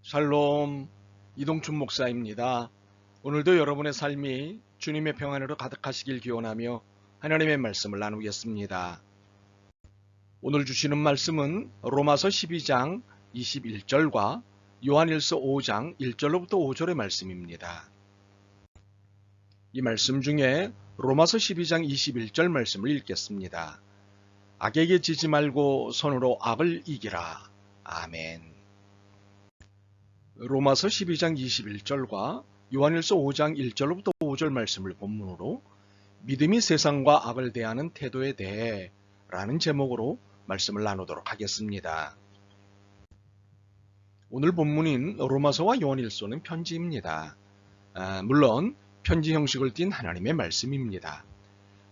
샬롬, 이동춘 목사입니다. 오늘도 여러분의 삶이 주님의 평안으로 가득하시길 기원하며 하나님의 말씀을 나누겠습니다. 오늘 주시는 말씀은 로마서 12장 21절과 요한일서 5장 1절로부터 5절의 말씀입니다. 이 말씀 중에 로마서 12장 21절 말씀을 읽겠습니다. 악에게 지지 말고 손으로 악을 이기라. 아멘. 로마서 12장 21절과 요한일서 5장 1절로부터 5절 말씀을 본문으로 믿음이 세상과 악을 대하는 태도에 대해 라는 제목으로 말씀을 나누도록 하겠습니다. 오늘 본문인 로마서와 요한일서는 편지입니다. 물론 편지 형식을 띤 하나님의 말씀입니다.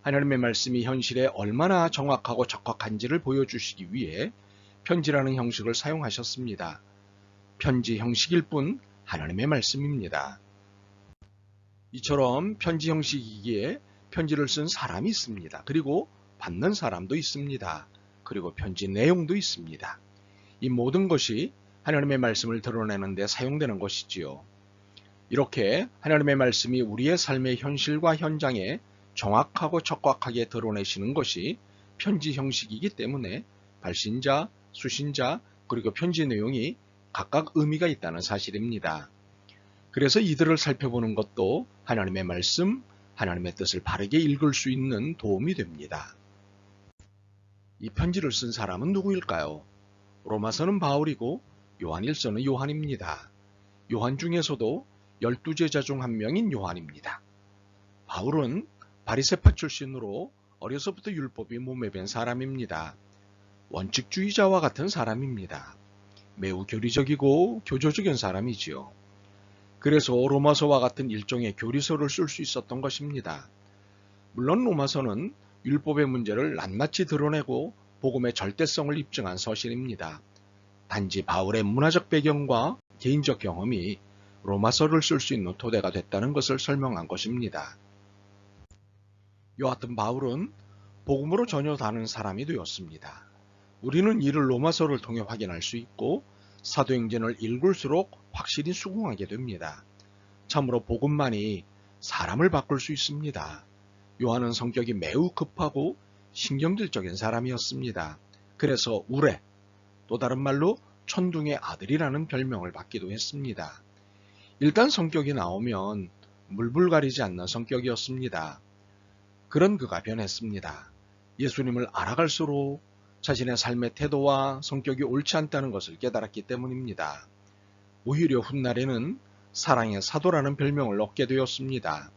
하나님의 말씀이 현실에 얼마나 정확하고 적확한지를 보여주시기 위해 편지라는 형식을 사용하셨습니다. 편지 형식일 뿐 하나님의 말씀입니다. 이처럼 편지 형식이기에 편지를 쓴 사람이 있습니다. 그리고 받는 사람도 있습니다. 그리고 편지 내용도 있습니다. 이 모든 것이 하나님의 말씀을 드러내는 데 사용되는 것이지요. 이렇게 하나님의 말씀이 우리의 삶의 현실과 현장에 정확하고 적확하게 드러내시는 것이 편지 형식이기 때문에 발신자, 수신자, 그리고 편지 내용이 각각 의미가 있다는 사실입니다. 그래서 이들을 살펴보는 것도 하나님의 말씀, 하나님의 뜻을 바르게 읽을 수 있는 도움이 됩니다. 이 편지를 쓴 사람은 누구일까요? 로마서는 바울이고 요한일서는 요한입니다. 요한 중에서도 12제자 중 한 명인 요한입니다. 바울은 바리새파 출신으로 어려서부터 율법이 몸에 밴 사람입니다. 원칙주의자와 같은 사람입니다. 매우 교리적이고 교조적인 사람이지요. 그래서 로마서와 같은 일종의 교리서를 쓸 수 있었던 것입니다. 물론 로마서는 율법의 문제를 낱낱이 드러내고 복음의 절대성을 입증한 서신입니다. 단지 바울의 문화적 배경과 개인적 경험이 로마서를 쓸 수 있는 토대가 됐다는 것을 설명한 것입니다. 여하튼 바울은 복음으로 전혀 다른 사람이 되었습니다. 우리는 이를 로마서를 통해 확인할 수 있고 사도행전을 읽을수록 확실히 수긍하게 됩니다. 참으로 복음만이 사람을 바꿀 수 있습니다. 요한은 성격이 매우 급하고 신경질적인 사람이었습니다. 그래서 우레, 또 다른 말로 천둥의 아들이라는 별명을 받기도 했습니다. 일단 성격이 나오면 물불 가리지 않는 성격이었습니다. 그런 그가 변했습니다. 예수님을 알아갈수록 자신의 삶의 태도와 성격이 옳지 않다는 것을 깨달았기 때문입니다. 오히려 훗날에는 사랑의 사도라는 별명을 얻게 되었습니다.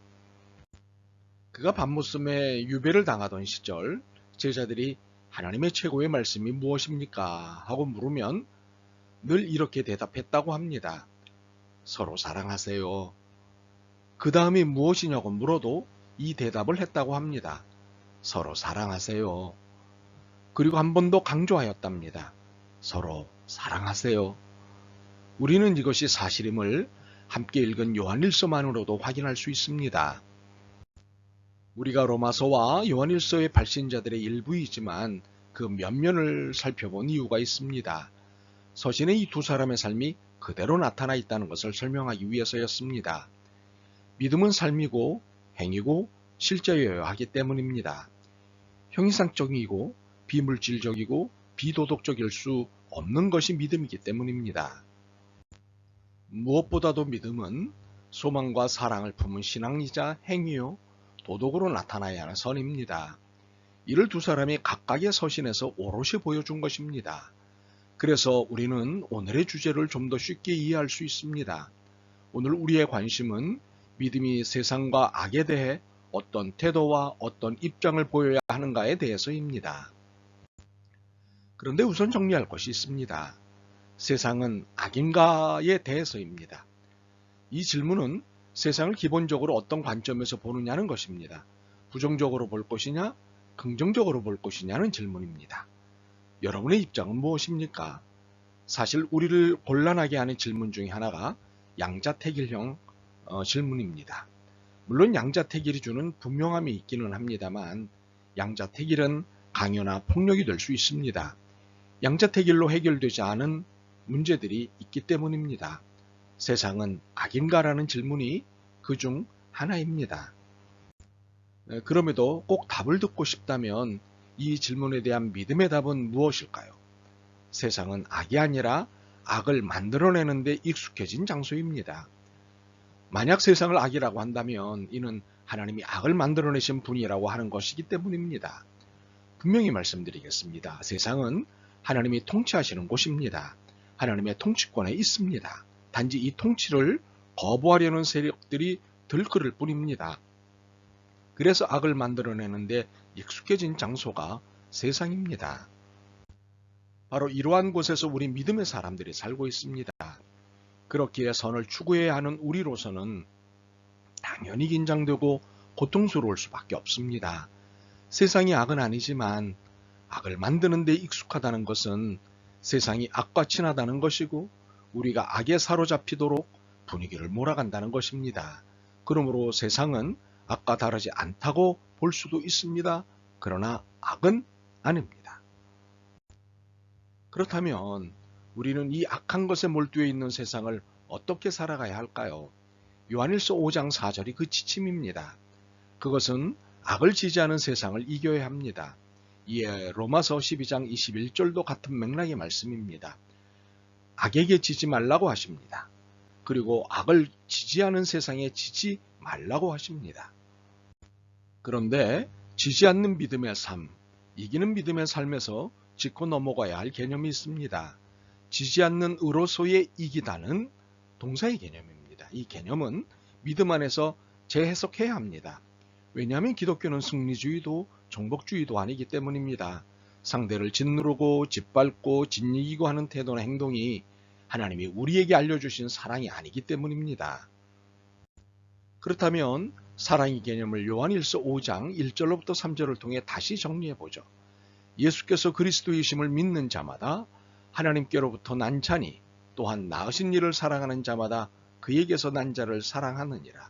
그가 밤모섬에 유배를 당하던 시절 제자들이 하나님의 최고의 말씀이 무엇입니까? 하고 물으면 늘 이렇게 대답했다고 합니다. 서로 사랑하세요. 그 다음이 무엇이냐고 물어도 이 대답을 했다고 합니다. 서로 사랑하세요. 그리고 한 번 더 강조하였답니다. 서로 사랑하세요. 우리는 이것이 사실임을 함께 읽은 요한일서만으로도 확인할 수 있습니다. 우리가 로마서와 요한일서의 발신자들의 일부이지만 그 면면을 살펴본 이유가 있습니다. 서신에 이 두 사람의 삶이 그대로 나타나 있다는 것을 설명하기 위해서였습니다. 믿음은 삶이고 행위고 실제여야 하기 때문입니다. 형이상적이고 비물질적이고 비도덕적일 수 없는 것이 믿음이기 때문입니다. 무엇보다도 믿음은 소망과 사랑을 품은 신앙이자 행위요, 도덕으로 나타나야 하는 선입니다. 이를 두 사람이 각각의 서신에서 오롯이 보여준 것입니다. 그래서 우리는 오늘의 주제를 좀 더 쉽게 이해할 수 있습니다. 오늘 우리의 관심은 믿음이 세상과 악에 대해 어떤 태도와 어떤 입장을 보여야 하는가에 대해서입니다. 그런데 우선 정리할 것이 있습니다. 세상은 악인가에 대해서입니다. 이 질문은 세상을 기본적으로 어떤 관점에서 보느냐는 것입니다. 부정적으로 볼 것이냐, 긍정적으로 볼 것이냐는 질문입니다. 여러분의 입장은 무엇입니까? 사실 우리를 곤란하게 하는 질문 중에 하나가 양자택일형 질문입니다. 물론 양자택일이 주는 분명함이 있기는 합니다만 양자택일은 강요나 폭력이 될 수 있습니다. 양자택일로 해결되지 않은 문제들이 있기 때문입니다. 세상은 악인가라는 질문이 그중 하나입니다. 그럼에도 꼭 답을 듣고 싶다면 이 질문에 대한 믿음의 답은 무엇일까요? 세상은 악이 아니라 악을 만들어내는 데 익숙해진 장소입니다. 만약 세상을 악이라고 한다면 이는 하나님이 악을 만들어내신 분이라고 하는 것이기 때문입니다. 분명히 말씀드리겠습니다. 세상은 하나님이 통치하시는 곳입니다. 하나님의 통치권에 있습니다. 단지 이 통치를 거부하려는 세력들이 들끓을 뿐입니다. 그래서 악을 만들어내는데 익숙해진 장소가 세상입니다. 바로 이러한 곳에서 우리 믿음의 사람들이 살고 있습니다. 그렇기에 선을 추구해야 하는 우리로서는 당연히 긴장되고 고통스러울 수밖에 없습니다. 세상이 악은 아니지만 악을 만드는 데 익숙하다는 것은 세상이 악과 친하다는 것이고 우리가 악에 사로잡히도록 분위기를 몰아간다는 것입니다. 그러므로 세상은 악과 다르지 않다고 볼 수도 있습니다. 그러나 악은 아닙니다. 그렇다면 우리는 이 악한 것에 몰두해 있는 세상을 어떻게 살아가야 할까요? 요한일서 5장 4절이 그 지침입니다. 그것은 악을 지지하는 세상을 이겨야 합니다. 이에 로마서 12장 21절도 같은 맥락의 말씀입니다. 악에게 지지 말라고 하십니다. 그리고 악을 지지하는 세상에 지지 말라고 하십니다. 그런데 지지 않는 믿음의 삶, 이기는 믿음의 삶에서 짚고 넘어가야 할 개념이 있습니다. 지지 않는 의로서의 이기다는 동사의 개념입니다. 이 개념은 믿음 안에서 재해석해야 합니다. 왜냐하면 기독교는 승리주의도 정복주의도 아니기 때문입니다. 상대를 짓누르고 짓밟고 짓이기고 하는 태도나 행동이 하나님이 우리에게 알려주신 사랑이 아니기 때문입니다. 그렇다면 사랑의 개념을 요한일서 5장 1절로부터 3절을 통해 다시 정리해보죠. 예수께서 그리스도이심을 믿는 자마다 하나님께로부터 난 자니 또한 나으신 이를 사랑하는 자마다 그에게서 난 자를 사랑하느니라.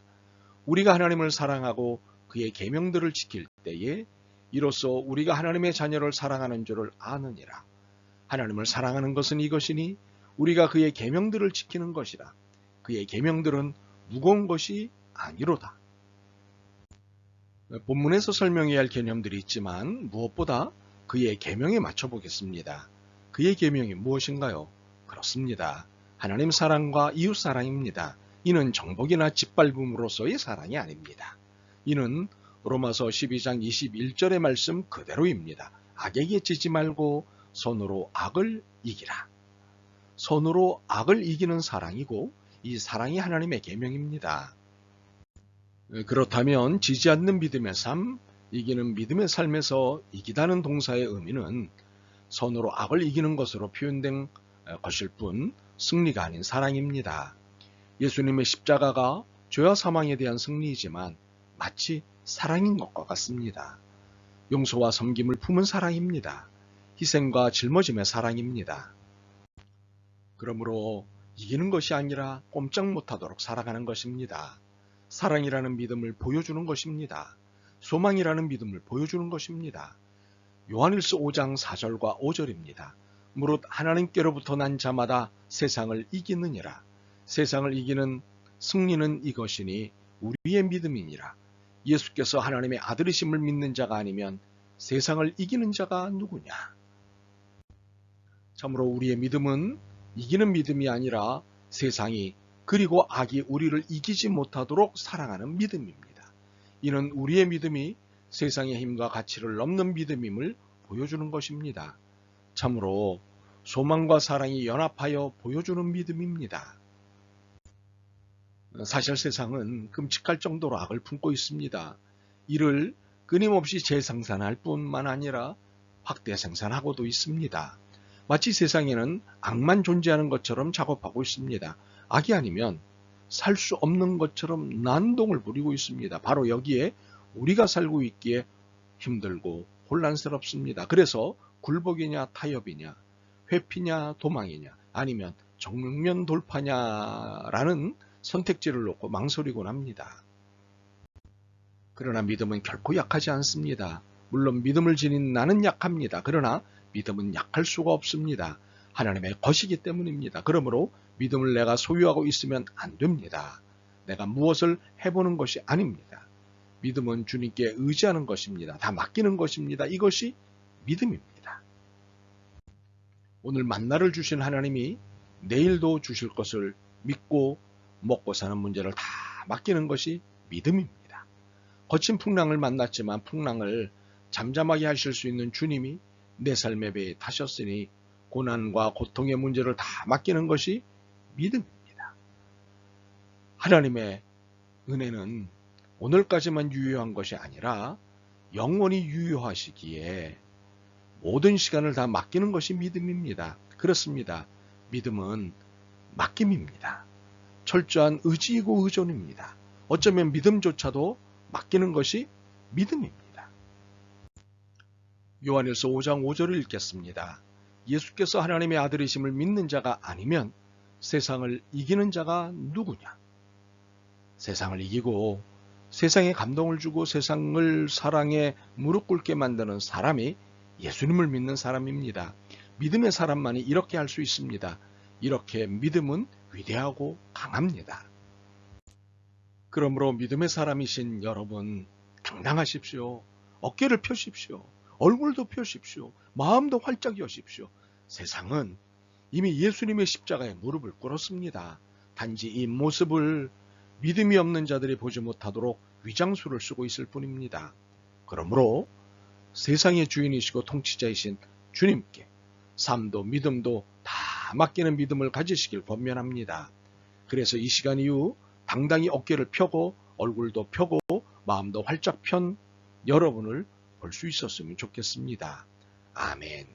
우리가 하나님을 사랑하고 그의 계명들을 지킬 때에 이로써 우리가 하나님의 자녀를 사랑하는 줄을 아느니라. 하나님을 사랑하는 것은 이것이니 우리가 그의 계명들을 지키는 것이라. 그의 계명들은 무거운 것이 아니로다. 본문에서 설명해야 할 개념들이 있지만 무엇보다 그의 계명에 맞춰보겠습니다. 그의 계명이 무엇인가요? 그렇습니다. 하나님 사랑과 이웃 사랑입니다. 이는 정복이나 짓밟음으로서의 사랑이 아닙니다. 이는 로마서 12장 21절의 말씀 그대로입니다. 악에게 지지 말고 선으로 악을 이기라. 선으로 악을 이기는 사랑이고 이 사랑이 하나님의 계명입니다. 그렇다면 지지 않는 믿음의 삶, 이기는 믿음의 삶에서 이기다는 동사의 의미는 선으로 악을 이기는 것으로 표현된 것일 뿐 승리가 아닌 사랑입니다. 예수님의 십자가가 죄와 사망에 대한 승리이지만 마치 사랑인 것과 같습니다. 용서와 섬김을 품은 사랑입니다. 희생과 짊어짐의 사랑입니다. 그러므로 이기는 것이 아니라 꼼짝 못하도록 살아가는 것입니다. 사랑이라는 믿음을 보여주는 것입니다. 소망이라는 믿음을 보여주는 것입니다. 요한일서 5장 4절과 5절입니다. 무릇 하나님께로부터 난 자마다 세상을 이기느니라. 세상을 이기는 승리는 이것이니 우리의 믿음이니라. 예수께서 하나님의 아들이심을 믿는 자가 아니면 세상을 이기는 자가 누구냐? 참으로 우리의 믿음은 이기는 믿음이 아니라 세상이 그리고 악이 우리를 이기지 못하도록 사랑하는 믿음입니다. 이는 우리의 믿음이 세상의 힘과 가치를 넘는 믿음임을 보여주는 것입니다. 참으로 소망과 사랑이 연합하여 보여주는 믿음입니다. 사실 세상은 끔찍할 정도로 악을 품고 있습니다. 이를 끊임없이 재생산할 뿐만 아니라 확대 생산하고도 있습니다. 마치 세상에는 악만 존재하는 것처럼 작업하고 있습니다. 악이 아니면 살 수 없는 것처럼 난동을 부리고 있습니다. 바로 여기에 우리가 살고 있기에 힘들고 혼란스럽습니다. 그래서 굴복이냐 타협이냐, 회피냐 도망이냐, 아니면 정면 돌파냐라는 선택지를 놓고 망설이곤 합니다. 그러나 믿음은 결코 약하지 않습니다. 물론 믿음을 지닌 나는 약합니다. 그러나 믿음은 약할 수가 없습니다. 하나님의 것이기 때문입니다. 그러므로 믿음을 내가 소유하고 있으면 안 됩니다. 내가 무엇을 해보는 것이 아닙니다. 믿음은 주님께 의지하는 것입니다. 다 맡기는 것입니다. 이것이 믿음입니다. 오늘 만나를 주신 하나님이 내일도 주실 것을 믿고 먹고 사는 문제를 다 맡기는 것이 믿음입니다. 거친 풍랑을 만났지만 풍랑을 잠잠하게 하실 수 있는 주님이 내 삶의 배에 타셨으니 고난과 고통의 문제를 다 맡기는 것이 믿음입니다. 하나님의 은혜는 오늘까지만 유효한 것이 아니라 영원히 유효하시기에 모든 시간을 다 맡기는 것이 믿음입니다. 그렇습니다. 믿음은 맡김입니다. 철저한 의지이고 의존입니다. 어쩌면 믿음조차도 맡기는 것이 믿음입니다. 요한일서 5장 5절을 읽겠습니다. 예수께서 하나님의 아들이심을 믿는 자가 아니면 세상을 이기는 자가 누구냐? 세상을 이기고 세상에 감동을 주고 세상을 사랑에 무릎 꿇게 만드는 사람이 예수님을 믿는 사람입니다. 믿음의 사람만이 이렇게 할 수 있습니다. 이렇게 믿음은 위대하고 강합니다. 그러므로 믿음의 사람이신 여러분, 당당하십시오. 어깨를 펴십시오. 얼굴도 펴십시오. 마음도 활짝 여십시오. 세상은 이미 예수님의 십자가에 무릎을 꿇었습니다. 단지 이 모습을 믿음이 없는 자들이 보지 못하도록 위장수를 쓰고 있을 뿐입니다. 그러므로 세상의 주인이시고 통치자이신 주님께 삶도 믿음도 다 맡기는 믿음을 가지시길 권면합니다. 그래서 이 시간 이후 당당히 어깨를 펴고 얼굴도 펴고 마음도 활짝 편 여러분을 볼 수 있었으면 좋겠습니다. 아멘.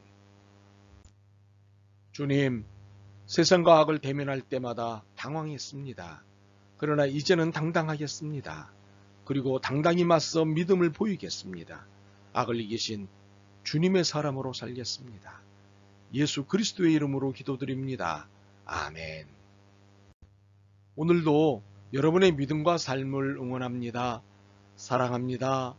주님, 세상과 악을 대면할 때마다 당황했습니다. 그러나 이제는 당당하겠습니다. 그리고 당당히 맞서 믿음을 보이겠습니다. 악을 이기신 주님의 사람으로 살겠습니다. 예수 그리스도의 이름으로 기도드립니다. 아멘. 오늘도 여러분의 믿음과 삶을 응원합니다. 사랑합니다.